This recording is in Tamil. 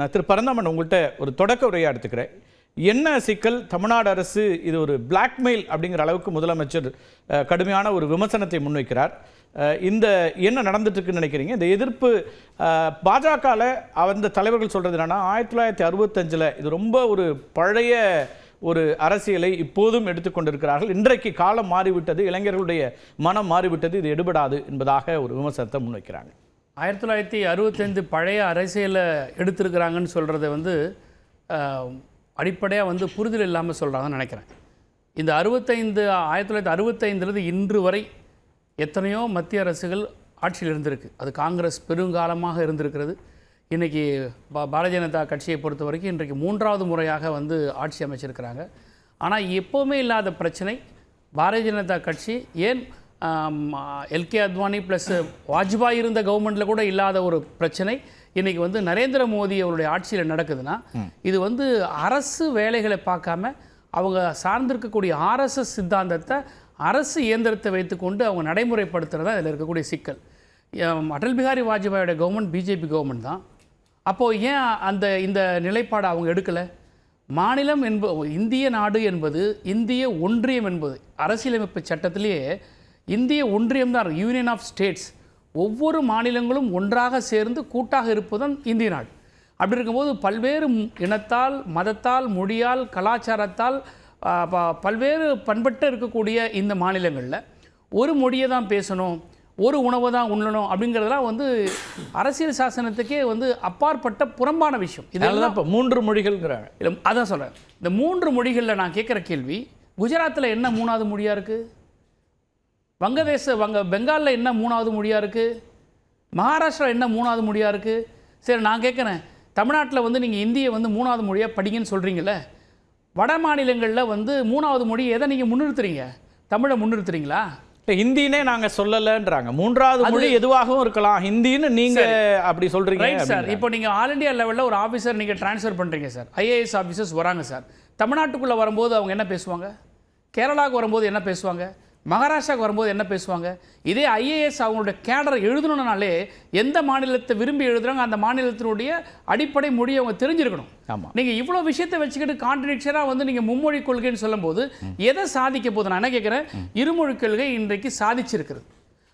நான் திரு பரந்தாமன் உங்கள்கிட்ட ஒரு தொடக்க உரையாக எடுத்துக்கிறேன். என்ன சிக்கல்? தமிழ்நாடு அரசு இது ஒரு பிளாக்மெயில் அப்படிங்கிற அளவுக்கு முதலமைச்சர் கடுமையான ஒரு விமர்சனத்தை முன்வைக்கிறார். இந்த என்ன நடந்துட்டு இருக்குன்னு நினைக்கிறீங்க? இந்த எதிர்ப்பு பாஜகவில் அந்த தலைவர்கள் சொல்கிறது என்னன்னா 1965 இது ரொம்ப ஒரு பழைய ஒரு அரசியலை இப்போதும் எடுத்துக்கொண்டிருக்கிறார்கள். இன்றைக்கு காலம் மாறிவிட்டது, இளைஞர்களுடைய மனம் மாறிவிட்டது, இது எடுபடாது என்பதாக ஒரு விமர்சனத்தை முன்வைக்கிறாங்க. 1965 பழைய அரசியலை எடுத்திருக்கிறாங்கன்னு சொல்கிறத அடிப்படையாக புரிதல் இல்லாமல் சொல்கிறாங்கன்னு நினைக்கிறேன். இந்த 1965 இன்று வரை எத்தனையோ மத்திய அரசுகள் ஆட்சியில் இருந்திருக்கு. அது காங்கிரஸ் பெருங்காலமாக இருந்திருக்கிறது. இன்றைக்கி பாரதிய ஜனதா கட்சியை பொறுத்த வரைக்கும் இன்றைக்கு 3வது முறையாக ஆட்சி அமைச்சிருக்கிறாங்க. ஆனால் எப்போவுமே இல்லாத பிரச்சனை பாரதிய ஜனதா கட்சி ஏன் எல்கே அத்வானி ப்ளஸ் வாஜ்பாய் இருந்த கவர்மெண்ட்டில் கூட இல்லாத ஒரு பிரச்சனை இன்றைக்கி நரேந்திர மோடி அவருடைய ஆட்சியில் நடக்குதுன்னா இது அரசு வேலைகளை பார்க்காம அவங்க சார்ந்திருக்கக்கூடிய ஆர்எஸ்எஸ் சித்தாந்தத்தை அரசு இயந்திரத்தை வைத்துக்கொண்டு அவங்க நடைமுறைப்படுத்துகிறதா இதில் இருக்கக்கூடிய சிக்கல். அடல் பிஹாரி வாஜ்பாயோட கவர்மெண்ட் பிஜேபி கவர்மெண்ட் தான். அப்போது ஏன் இந்த நிலைப்பாடை அவங்க எடுக்கலை? மாநிலம் இந்திய நாடு என்பது, இந்திய ஒன்றியம் என்பது அரசியலமைப்பு சட்டத்திலேயே இந்திய ஒன்றியம் தான், யூனியன் ஆஃப் ஸ்டேட்ஸ். ஒவ்வொரு மாநிலங்களும் ஒன்றாக சேர்ந்து கூட்டாக இருப்பதுதான் இந்திய நாடு. அப்படி இருக்கும்போது பல்வேறு இனத்தால், மதத்தால், மொழியால், கலாச்சாரத்தால் பல்வேறு பண்பட்டு இருக்கக்கூடிய இந்த மாநிலங்களில் ஒரு மொழியை தான் பேசணும், ஒரு உணவை தான் உண்ணணும் அப்படிங்கிறதெல்லாம் அரசியல் சாசனத்துக்கே அப்பாற்பட்ட புறம்பான விஷயம். இதெல்லாம் இப்போ 3 மொழிகள்ங்கிறாங்க. இல்லை, அதான் சொல்கிறேன். இந்த 3 மொழிகளில் நான் கேட்குற கேள்வி, குஜராத்தில் என்ன 3வது மொழியாக இருக்குது? பெங்காலில் என்ன 3வது மொழியாக இருக்குது? மகாராஷ்டிரா என்ன 3வது மொழியாக இருக்குது? சரி, நான் கேட்குறேன், தமிழ்நாட்டில் நீங்கள் இந்தியை 3வது மொழியாக படிங்கன்னு சொல்கிறீங்களே, வட மாநிலங்களில் 3வது மொழி எதை நீங்கள் முன்னிறுத்துறீங்க? தமிழை முன்னிறுத்துறீங்களா? ஹிந்தினே நாங்கள் சொல்லலைன்றாங்க. 3வது மொழி எதுவாகவும் இருக்கலாம், ஹிந்தின்னு நீங்கள் அப்படி சொல்கிறீங்க. Right sir. இப்போ நீங்கள் ஆல் இண்டியா லெவலில் ஒரு ஆஃபீஸர் நீங்கள் ட்ரான்ஸ்ஃபர் பண்ணுறீங்க சார். ஐஏஎஸ் ஆஃபீஸர்ஸ் வராங்க சார். தமிழ்நாட்டுக்குள்ளே வரும்போது அவங்க என்ன பேசுவாங்க? கேரளாவுக்கு வரும்போது என்ன பேசுவாங்க? மகாராஷ்டிராவுக்கு வரும்போது என்ன பேசுவாங்க? இதே ஐஏஎஸ் அவங்களோட கேடரை எழுதணுன்னாலே எந்த மாநிலத்தை விரும்பி எழுதுறாங்க அந்த மாநிலத்தினுடைய அடிப்படை மொழியை அவங்க தெரிஞ்சிருக்கணும். ஆமாம். நீங்கள் இவ்வளோ விஷயத்தை வச்சுக்கிட்டு கான்ட்ரடிக்ஷனாக நீங்கள் மும்மொழி கொள்கைன்னு சொல்லும்போது எதை சாதிக்க போகுது? நான் என்ன கேட்குறேன், இருமொழி கொள்கை இன்றைக்கு சாதிச்சிருக்கிறது.